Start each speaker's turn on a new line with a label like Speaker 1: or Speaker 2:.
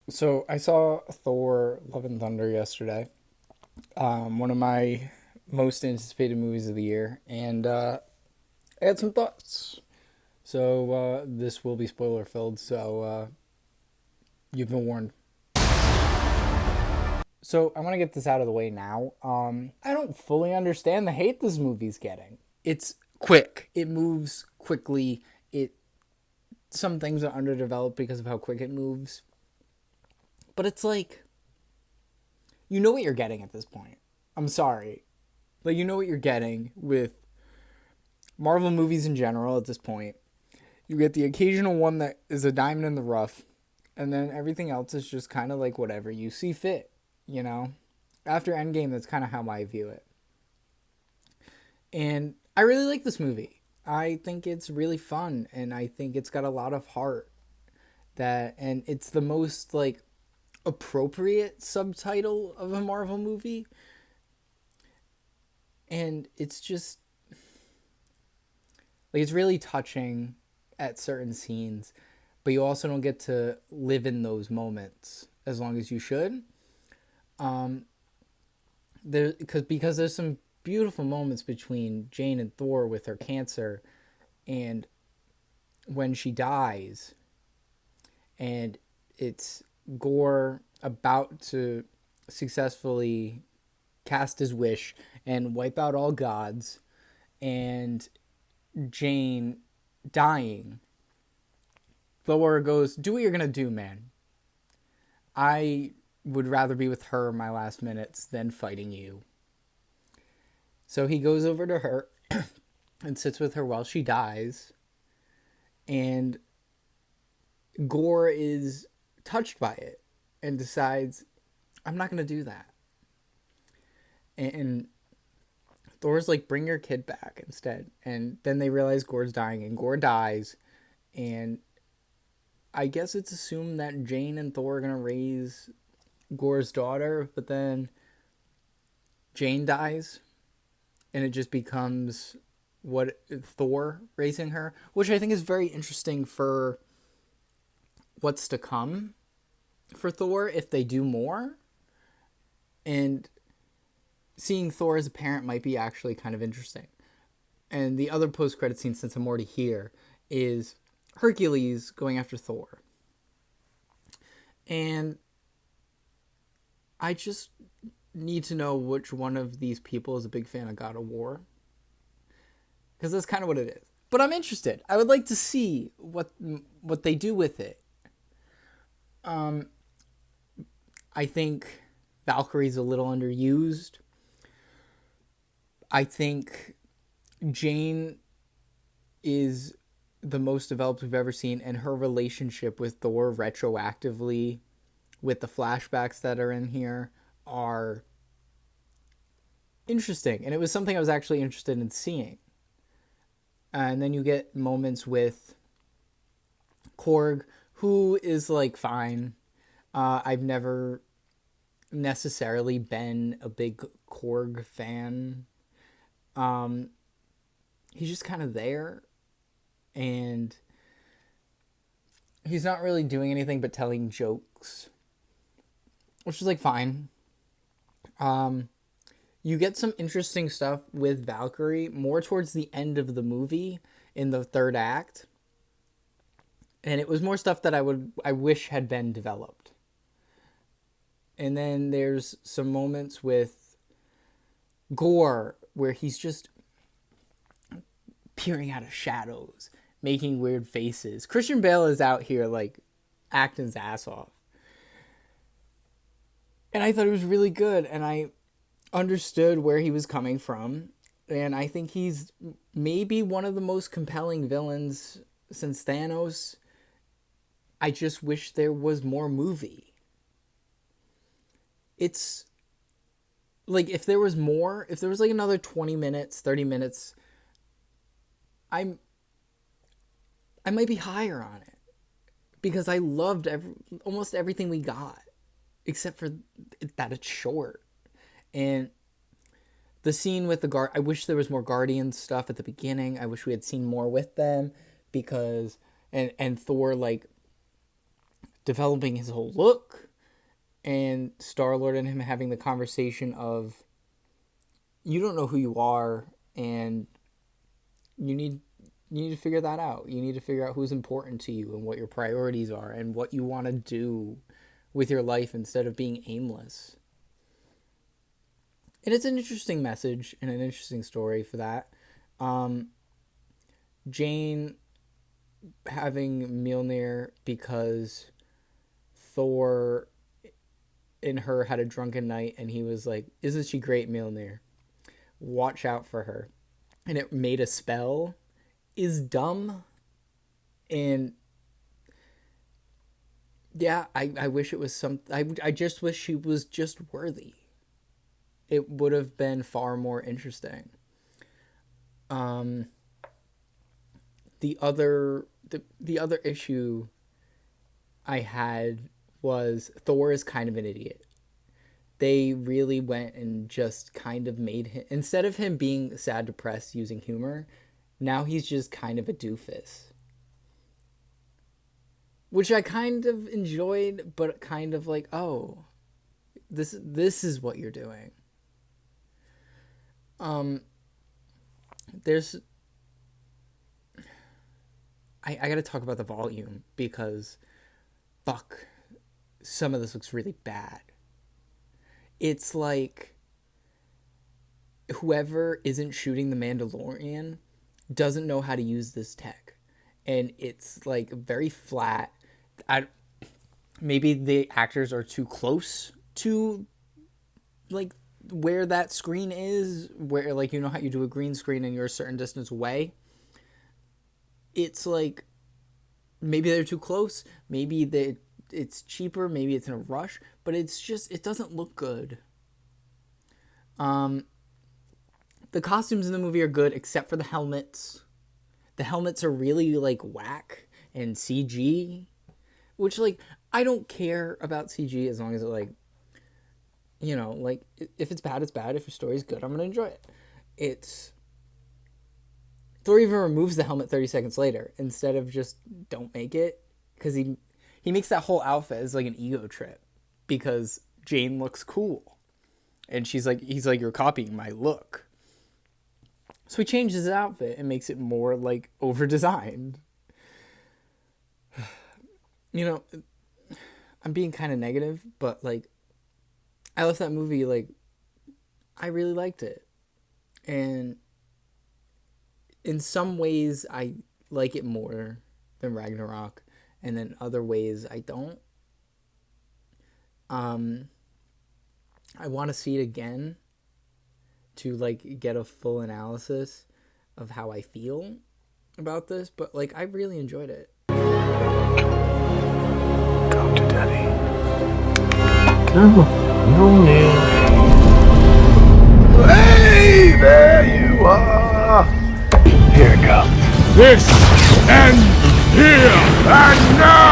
Speaker 1: So I saw Thor: Love and Thunder yesterday. One of my most anticipated movies of the year, and I had some thoughts. So this will be spoiler filled. So you've been warned. So I want to get this out of the way now. I don't fully understand the hate this movie's getting. It's quick. It moves quickly. It Some things are underdeveloped because of how quick it moves. But it's like you know what you're getting at this point. I'm sorry. Like you know what you're getting with Marvel movies in general at this point. You get the occasional one that is a diamond in the rough, and then everything else is just kind of like whatever you see fit, you know? After Endgame, that's kind of how I view it. And I really like this movie. I think it's really fun, and I think it's got a lot of heart. And it's the most like appropriate subtitle of a Marvel movie. And it's just like it's really touching at certain scenes, but you also don't get to live in those moments as long as you should. Um, because there's some beautiful moments between Jane and Thor with her cancer, and when she dies, and it's Gore about to successfully cast his wish and wipe out all gods, and Jane dying. Thor goes, "Do what you're gonna do, man. I would rather be with her in my last minutes than fighting you." So he goes over to her and sits with her while she dies. And Gore is touched by it and decides, I'm not going to do that. And Thor's like, bring your kid back instead. And then they realize Gore's dying, and Gore dies. And I guess it's assumed that Jane and Thor are going to raise Gore's daughter, but then Jane dies, and it just becomes what Thor raising her, which I think is very interesting for what's to come for Thor if they do more. And seeing Thor as a parent might be actually kind of interesting. And the other post-credit scene, since I'm already here, is Hercules going after Thor. And I just need to know which one of these people is a big fan of God of War, because that's kind of what it is. But I'm interested. I would like to see what they do with it. I think Valkyrie's a little underused. I think Jane is the most developed we've ever seen, and her relationship with Thor retroactively, with the flashbacks that are in here, are interesting. And it was something I was actually interested in seeing. And then you get moments with Korg, who is like fine. I've never necessarily been a big Korg fan. He's just kind of there, and he's not really doing anything but telling jokes, which is like fine. You get some interesting stuff with Valkyrie more towards the end of the movie in the third act, and it was more stuff that I wish had been developed. And then there's some moments with Gore where he's just peering out of shadows, making weird faces. Christian Bale is out here like acting his ass off. And I thought it was really good, and I understood where he was coming from. And I think he's maybe one of the most compelling villains since Thanos. I just wish there was more movie. It's like if there was more, if there was like another 20 minutes, 30 minutes, I'm I might be higher on it, because I loved almost everything we got, except for that it's short. And the scene with the guard, I wish there was more Guardians stuff at the beginning. I wish we had seen more with them, because and Thor like developing his whole look, and Star-Lord and him having the conversation of, you don't know who you are, and you need to figure that out. You need to figure out who's important to you and what your priorities are and what you want to do with your life instead of being aimless. And it's an interesting message and an interesting story for that. Jane having Mjolnir because Thor and her had a drunken night, and he was like, isn't she great, Mjolnir? Watch out for her. And it made a spell is dumb. And yeah, I wish it was I just wish she was just worthy. It would have been far more interesting. The other issue I had was Thor is kind of an idiot. They really went and just kind of made him, instead of him being sad, depressed, using humor, now he's just kind of a doofus. Which I kind of enjoyed, but kind of like, oh, this is what you're doing. I gotta talk about the volume, because fuck, some of this looks really bad. It's like whoever isn't shooting the Mandalorian doesn't know how to use this tech, and it's like very flat. Maybe the actors are too close to like where that screen is, where like, you know how you do a green screen and you're a certain distance away. It's like maybe they're too close, maybe it's cheaper, maybe it's in a rush, but it's just, it doesn't look good. The costumes in the movie are good except for the helmets. The helmets are really like whack and CG, which like, I don't care about CG as long as it like, you know, like if it's bad, it's bad. If your story's good, I'm gonna enjoy it. It's Thor even removes the helmet 30 seconds later instead of just don't make it, because he makes that whole outfit as like an ego trip because Jane looks cool, and he's like, you're copying my look. So he changes his outfit and makes it more like over designed. You know, I'm being kind of negative, but like, I left that movie like, I really liked it, and in some ways I like it more than Ragnarok, and in other ways I don't. I want to see it again to like get a full analysis of how I feel about this, but like, I really enjoyed it.
Speaker 2: Go to Daddy. No need. Hey, there you are. Here it comes.
Speaker 3: This ends here and now!